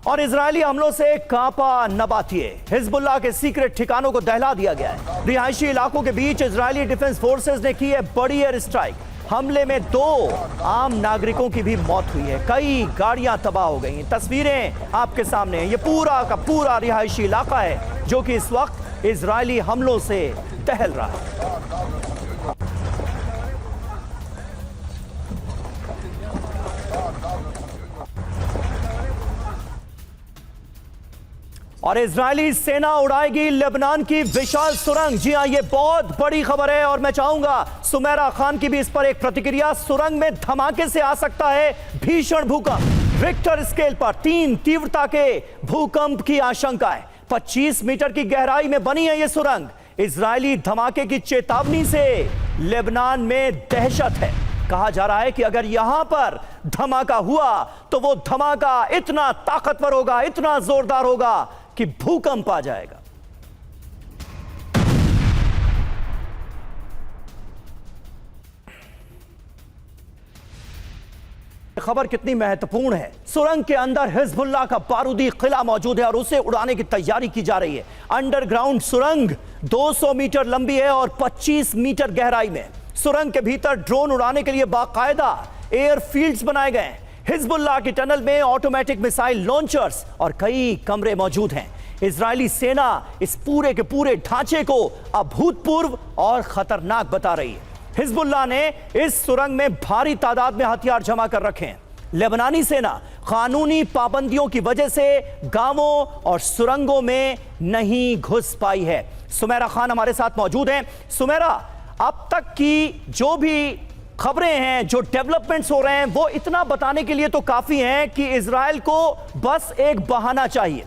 और इजरायली हमलों से कांपा नबातिए। हिजबुल्लाह के सीक्रेट ठिकानों को दहला दिया गया है। रिहायशी इलाकों के बीच इजरायली डिफेंस फोर्सेस ने की है बड़ी एयर स्ट्राइक। हमले में 2 आम नागरिकों की भी मौत हुई है, कई गाड़ियां तबाह हो गई। तस्वीरें आपके सामने हैं। ये पूरा का पूरा रिहायशी इलाका है जो कि इस वक्त इजरायली हमलों से दहल रहा है। और इजरायली सेना उड़ाएगी लेबनान की विशाल सुरंग। जी हां, ये बहुत बड़ी खबर है और मैं चाहूंगा सुमेरा खान की भी इस पर एक प्रतिक्रिया। सुरंग में धमाके से आ सकता है भीषण भूकंप। रिक्टर स्केल पर 3 तीव्रता के भूकंप की आशंका है। 25 मीटर की गहराई में बनी है यह सुरंग। इजरायली धमाके की चेतावनी से लेबनान में दहशत है। कहा जा रहा है कि अगर यहां पर धमाका हुआ तो वो धमाका इतना ताकतवर होगा, इतना जोरदार होगा कि भूकंप आ जाएगा। खबर कितनी महत्वपूर्ण है। सुरंग के अंदर हिजबुल्लाह का बारूदी किला मौजूद है और उसे उड़ाने की तैयारी की जा रही है। अंडरग्राउंड सुरंग 200 मीटर लंबी है और 25 मीटर गहराई में। सुरंग के भीतर ड्रोन उड़ाने के लिए बाकायदा एयरफील्ड्स बनाए गए हैं। हिजबुल्लाह की टनल में ऑटोमेटिक मिसाइल लॉन्चर्स और कई कमरे मौजूद हैं। इजरायली सेना इस पूरे के पूरे ढांचे को अभूतपूर्व और खतरनाक बता रही है। हिजबुल्लाह ने इस सुरंग में भारी तादाद में हथियार जमा कर रखे हैं। लेबनानी सेना कानूनी पाबंदियों की वजह से गांवों और सुरंगों में नहीं घुस पाई है। सुमेरा खान हमारे साथ मौजूद हैं। सुमेरा, अब तक की जो भी खबरें हैं, जो डेवलपमेंट्स हो रहे हैं, वो इतना बताने के लिए तो काफी हैं कि इजराइल को बस एक बहाना चाहिए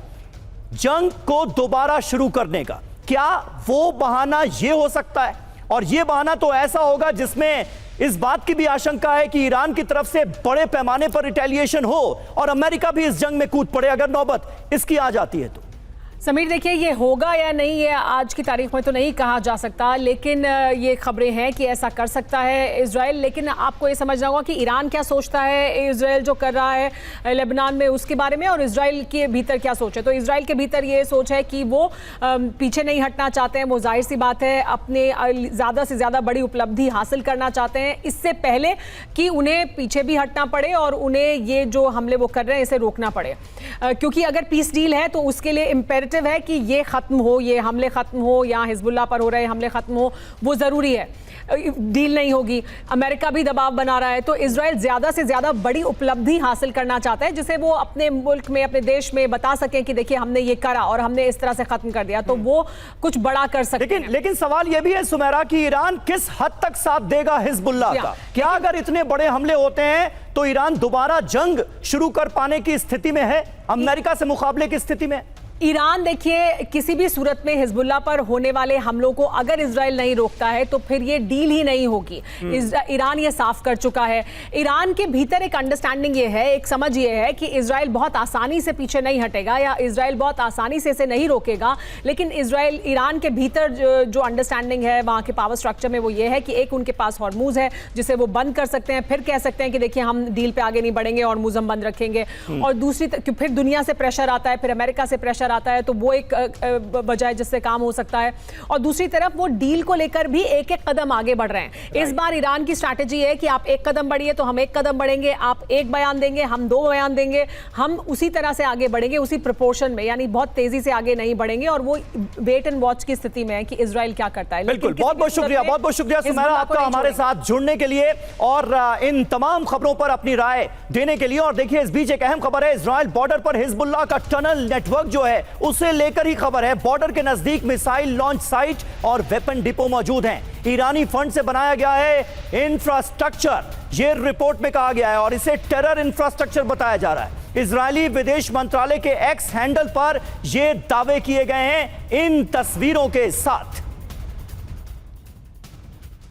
जंग को दोबारा शुरू करने का। क्या वो बहाना ये हो सकता है? और ये बहाना तो ऐसा होगा जिसमें इस बात की भी आशंका है कि ईरान की तरफ से बड़े पैमाने पर रिटेलिएशन हो और अमेरिका भी इस जंग में कूद पड़े अगर नौबत इसकी आ जाती है तो। समीर, देखिए, ये होगा या नहीं ये आज की तारीख में तो नहीं कहा जा सकता, लेकिन ये खबरें हैं कि ऐसा कर सकता है इजराइल। लेकिन आपको ये समझना होगा कि ईरान क्या सोचता है, इजराइल जो कर रहा है लेबनान में उसके बारे में, और इजराइल के भीतर क्या सोच है। तो इजराइल के भीतर ये सोच है कि वो पीछे नहीं हटना चाहते हैं। वो जाहिर सी बात है अपने ज़्यादा से ज़्यादा बड़ी उपलब्धि हासिल करना चाहते हैं इससे पहले कि उन्हें पीछे भी हटना पड़े और उन्हें ये जो हमले वो कर रहे हैं इसे रोकना पड़े। क्योंकि अगर पीस डील है तो उसके लिए इम्पेरेटिव है कि ये खत्म हो, ये हमले खत्म हो, या हिजबुल्लाह पर हो रहे हमले खत्म हो, वो जरूरी है। डील नहीं होगी, अमेरिका भी दबाव बना रहा है, तो इजराइल ज्यादा से ज्यादा बड़ी उपलब्धि हासिल करना चाहता है जिसे वो अपने मुल्क में, अपने देश में बता सके कि देखिए हमने ये करा और हमने इस तरह से खत्म कर दिया, तो वो कुछ बड़ा कर सकते हैं। लेकिन सवाल ये भी है सुमेरा कि ईरान किस हद तक साथ देगा हिजबुल्लाह का? क्या अगर इतने बड़े हमले होते हैं तो ईरान दोबारा जंग शुरू कर पाने की स्थिति में है, अमेरिका से मुकाबले की स्थिति में? ईरान देखिए किसी भी सूरत में हिजबुल्लाह पर होने वाले हमलों को अगर इजराइल नहीं रोकता है तो फिर ये डील ही नहीं होगी। ईरान ये साफ कर चुका है। ईरान के भीतर एक अंडरस्टैंडिंग ये है, एक समझ ये है कि इजराइल बहुत आसानी से पीछे नहीं हटेगा या इजराइल बहुत आसानी से इसे नहीं रोकेगा। लेकिन इजराइल, ईरान के भीतर जो अंडरस्टैंडिंग है वहाँ के पावर स्ट्रक्चर में वो ये है कि एक उनके पास हॉर्मुज है जिसे वो बंद कर सकते हैं, फिर कह सकते हैं कि देखिए हम डील पे आगे नहीं बढ़ेंगे, हॉर्मुज हम बंद रखेंगे। और दूसरी फिर दुनिया से प्रेशर आता है, फिर अमेरिका से प्रेशर आता है, तो वो एक वजह है जिससे काम हो सकता है। और दूसरी तरफ वो डील को लेकर भी एक एक कदम आगे बढ़ रहे हैं। इस बार ईरान की स्ट्रैटेजी है कि आप एक कदम बढ़िए तो हम एक कदम बढ़ेंगे, आप एक बयान देंगे हम 2 बयान देंगे, हम उसी तरह से आगे बढ़ेंगे, उसी प्रोपोर्शन में, यानी बहुत तेजी से आगे नहीं बढ़ेंगे। और वो वेट एंड वॉच की स्थिति में है कि इजराइल क्या करता है। बिल्कुल, बहुत बहुत शुक्रिया सुमेरा आपका हमारे साथ जुड़ने के लिए और इन तमाम खबरों पर अपनी राय देने के लिए। और देखिए, इस बीच एक अहम खबर है, इजराइल बॉर्डर पर हिजबुल्लाह का टनल नेटवर्क जो है उसे लेकर ही खबर है। बॉर्डर के नजदीक मिसाइल लॉन्च साइट और वेपन डिपो मौजूद हैं। ईरानी फंड से बनाया गया है इंफ्रास्ट्रक्चर, ये रिपोर्ट में कहा गया है, और इसे टेरर इंफ्रास्ट्रक्चर बताया जा रहा है। इजरायली विदेश मंत्रालय के एक्स हैंडल पर ये दावे किए गए हैं इन तस्वीरों के साथ।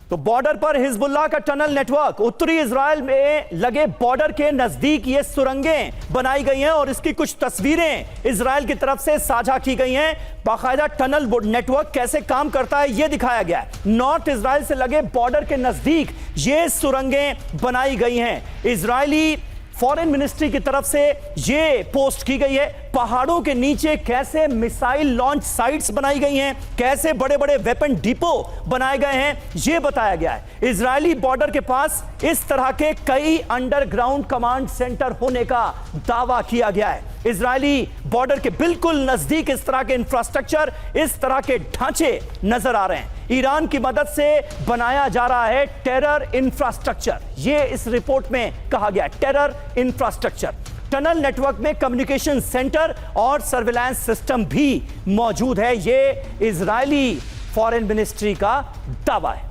तो बॉर्डर पर हिजबुल्लाह का टनल नेटवर्क, उत्तरी इजराइल में लगे बॉर्डर के नजदीक ये सुरंगें बनाई गई हैं और इसकी कुछ तस्वीरें इजराइल की तरफ से साझा की गई हैं। बाकायदा टनल नेटवर्क कैसे काम करता है यह दिखाया गया है। नॉर्थ इजराइल से लगे बॉर्डर के नजदीक ये सुरंगें बनाई गई हैं। इजरायली फॉरेन मिनिस्ट्री की तरफ से ये पोस्ट की गई है। पहाड़ों के नीचे कैसे मिसाइल लॉन्च साइट्स बनाई गई हैं, कैसे बड़े बड़े वेपन डिपो बनाए गए हैं, यह बताया गया है। इजरायली बॉर्डर के पास इस तरह के कई अंडरग्राउंड कमांड सेंटर होने का दावा किया गया है। इजरायली बॉर्डर के बिल्कुल नजदीक इस तरह के इंफ्रास्ट्रक्चर, इस तरह के ढांचे नजर आ रहे हैं। ईरान की मदद से बनाया जा रहा है टेरर इंफ्रास्ट्रक्चर, यह इस रिपोर्ट में कहा गया, टेरर इंफ्रास्ट्रक्चर। टनल नेटवर्क में कम्युनिकेशन सेंटर और सर्विलांस सिस्टम भी मौजूद है, यह इजरायली फॉरेन मिनिस्ट्री का दावा है।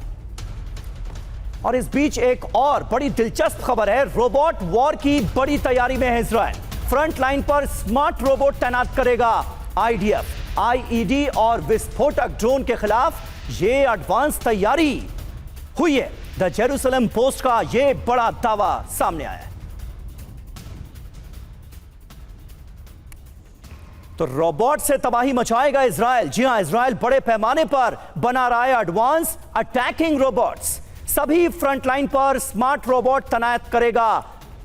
और इस बीच एक और बड़ी दिलचस्प खबर है, रोबोट वॉर की बड़ी तैयारी में है इजराइल। फ्रंट लाइन पर स्मार्ट रोबोट तैनात करेगा आईडीएफ। आईईडी और विस्फोटक ड्रोन के खिलाफ यह एडवांस तैयारी हुई है। द जेरूसलम पोस्ट का यह बड़ा दावा सामने आया है। तो रोबोट से तबाही मचाएगा इजराइल। जी हां, इजराइल बड़े पैमाने पर बना रहा है एडवांस अटैकिंग रोबोट्स। सभी फ्रंट लाइन पर स्मार्ट रोबोट तैनात करेगा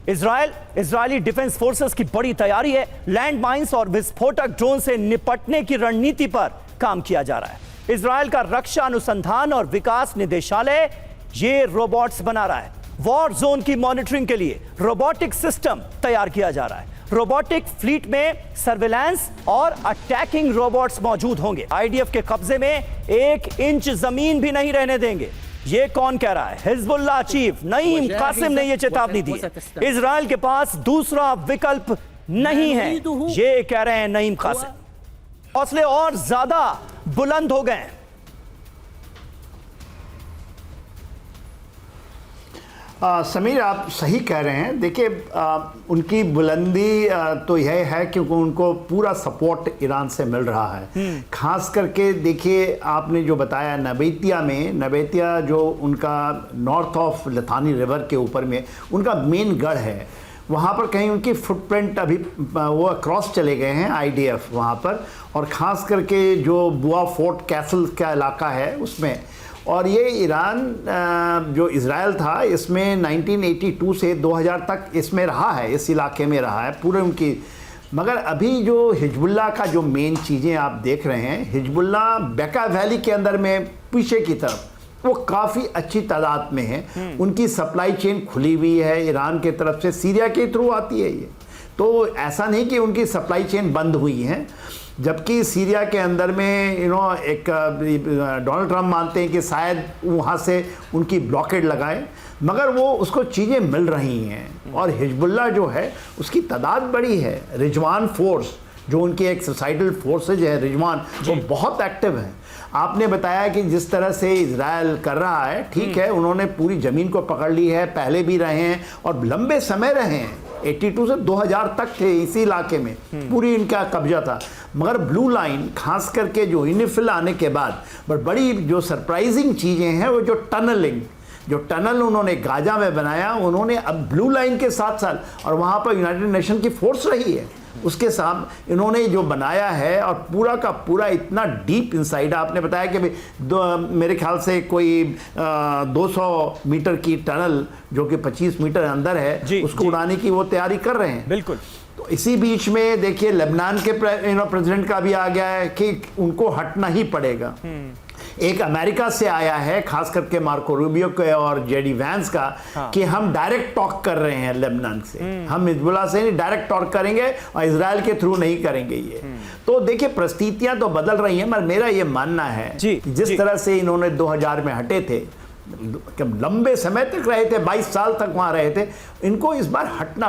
इजराइल। इजरायली डिफेंस फोर्सेस की बड़ी तैयारी है। लैंड माइंस और विस्फोटक ड्रोन से निपटने की रणनीति पर काम किया जा रहा है। इजराइल का रक्षा अनुसंधान और विकास निदेशालय ये रोबोट्स बना रहा है। वॉर जोन की मॉनिटरिंग के लिए रोबोटिक सिस्टम तैयार किया जा रहा है। रोबोटिक फ्लीट में सर्विलांस और अटैकिंग रोबोट्स मौजूद होंगे। आईडीएफ के कब्जे में 1 इंच जमीन भी नहीं रहने देंगे। ये कौन कह रहा है? हिजबुल्लाह चीफ नईम कासिम ने यह चेतावनी दी है। इजराइल के पास दूसरा विकल्प नहीं है, ये कह रहे हैं नईम कासिम। हौसले और ज्यादा बुलंद हो गए। समीर, आप सही कह रहे हैं। देखिए, उनकी बुलंदी तो यह है क्योंकि उनको पूरा सपोर्ट ईरान से मिल रहा है। खास करके देखिए, आपने जो बताया नबेतिया जो उनका नॉर्थ ऑफ लथानी रिवर के ऊपर में उनका मेन गढ़ है, वहाँ पर कहीं उनकी फुटप्रिंट अभी वो क्रॉस चले गए हैं आईडीएफ वहाँ पर। और ख़ास करके जो बुआ फोर्ट कैसल का इलाका है उसमें। और ये ईरान जो इज़राइल था इसमें 1982 से 2000 तक इसमें रहा है, इस इलाके में रहा है पूरे उनकी। मगर अभी जो हिजबुल्लाह का जो मेन चीज़ें आप देख रहे हैं, हिजबुल्लाह बेका वैली के अंदर में पीछे की तरफ वो काफ़ी अच्छी तादाद में है। उनकी सप्लाई चेन खुली हुई है ईरान के तरफ से, सीरिया के थ्रू आती है ये। तो ऐसा नहीं कि उनकी सप्लाई चेन बंद हुई है। जबकि सीरिया के अंदर में एक डोनाल्ड ट्रंप मानते हैं कि शायद वहाँ से उनकी ब्लॉकेड लगाए, मगर वो उसको चीज़ें मिल रही हैं। और हिजबुल्लाह जो है उसकी तादाद बड़ी है। रिजवान फोर्स जो उनकी एक सोसाइटल फोर्सेज है रिजवान, वो बहुत एक्टिव है। आपने बताया कि जिस तरह से इजराइल कर रहा है, ठीक है, उन्होंने पूरी ज़मीन को पकड़ ली है, पहले भी रहे हैं और लंबे समय रहे हैं। 82 से 2000 तक थे इसी इलाके में, पूरी इनका कब्जा था। मगर ब्लू लाइन खास करके जो इनिफिल आने के बाद बड़ी जो सरप्राइजिंग चीज़ें हैं वो जो टनल उन्होंने गाजा में बनाया, उन्होंने अब ब्लू लाइन के साथ साथ और वहाँ पर यूनाइटेड नेशन की फोर्स रही है उसके साथ इन्होंने जो बनाया है। और पूरा का पूरा इतना डीप इनसाइड, आपने बताया कि मेरे ख्याल से कोई 200 मीटर की टनल जो कि 25 मीटर अंदर है उसको उड़ाने की वो तैयारी कर रहे हैं। बिल्कुल। तो इसी बीच में देखिए लेबनान के प्रेसिडेंट का भी आ गया है कि उनको हटना ही पड़ेगा। एक अमेरिका से आया है खास करके मार्को रूबियो के और जेडी वैंस का, कि हम डायरेक्ट टॉक कर रहे हैं लेबनान से, हम हिजबुल्लाह से नहीं डायरेक्ट टॉक करेंगे और इजराइल के थ्रू नहीं करेंगे ये। तो देखिए परिस्थितियां तो बदल रही हैं, मगर मेरा ये मानना है जिस तरह से इन्होंने 2000 में हटे थे, लंबे समय तक रहे थे, 22 साल तक वहां रहे थे, इनको इस बार हटना